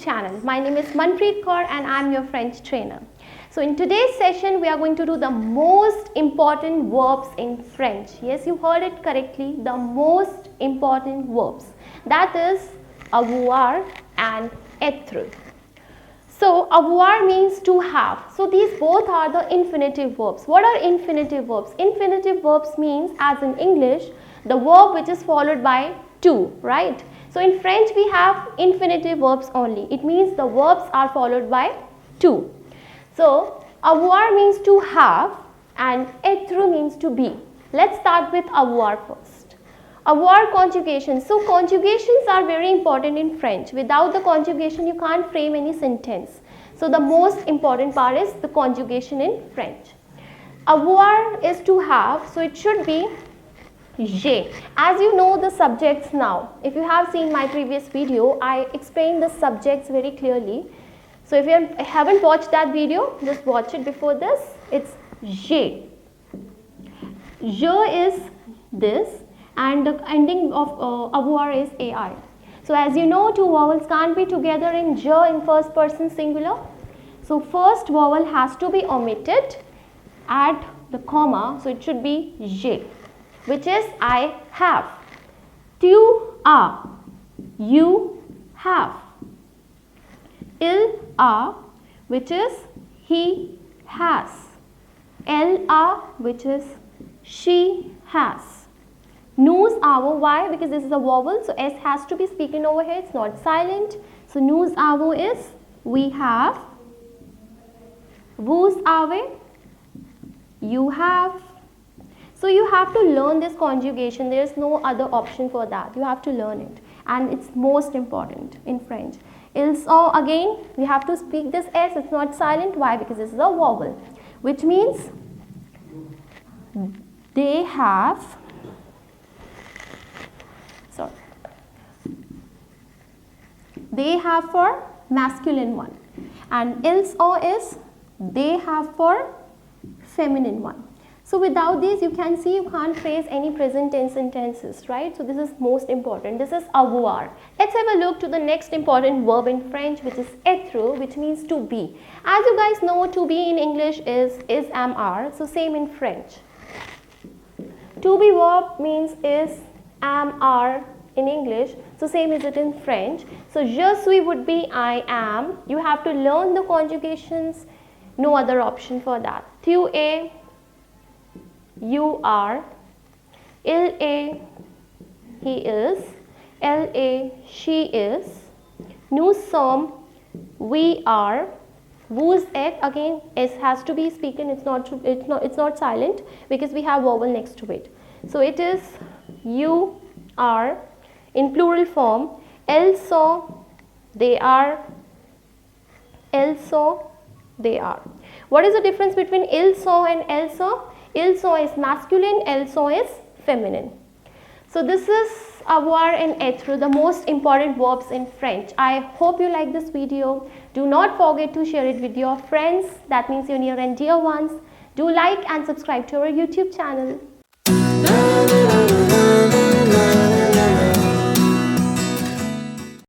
channel. My name is Manpreet Kaur and I am your French trainer. So in today's session we are going to do the most important verbs in French. Yes, you heard it correctly, the most important verbs. That is avoir and être. So avoir means to have. So these both are the infinitive verbs. What are infinitive verbs? Infinitive verbs means, as in English, the verb which is followed by to, right? So in French we have infinitive verbs only. It means the verbs are followed by to. So avoir means to have and être means to be. Let's start with avoir first. Avoir conjugation. So conjugations are very important in French. Without the conjugation you can't frame any sentence. So the most important part is the conjugation in French. Avoir is to have, so it should be j'ai. As you know the subjects now, if you have seen my previous video, I explained the subjects very clearly. So if you haven't watched that video, just watch it before this. It's j'ai. Je is this and the ending of avoir is ai. So as you know, two vowels can't be together in je in first person singular. So first vowel has to be omitted at the comma, so it should be j'ai, which is I have. Tu as, you have. Il a, which is he has. Elle a, which is she has. Nous avons, why? Because this is a vowel, so S has to be spoken over here, it's not silent. So nous avons is we have. Vous avez, you have. So you have to learn this conjugation. There is no other option for that. You have to learn it, and it's most important in French. Ils sont, again we have to speak this S, it's not silent. Why? Because this is a vowel, which means they have. Sorry, they have for masculine one, and ils sont is they have for feminine one. So without these you can see you can't phrase any present tense sentences, right? So this is most important. This is avoir. Let's have a look to the next important verb in French, which is être, which means to be. As you guys know, to be in English is am, are. So same in French. To be verb means is, am, are in English. So same is it in French. So je suis would be I am. You have to learn the conjugations. No other option for that. Tu es, you are. Il est, he is. Elle est, she is. Nous sommes, we are. Vous êtes, again S has to be spoken. It's not silent because we have vowel next to it. So it is you are in plural form. Elles sont, they are. Elles sont, they are. What is the difference between ils sont and elles sont? Ils sont is masculine, elles sont is feminine. So this is avoir and être, the most important verbs in French. I hope you like this video. Do not forget to share it with your friends. That means your near and dear ones. Do like and subscribe to our YouTube channel.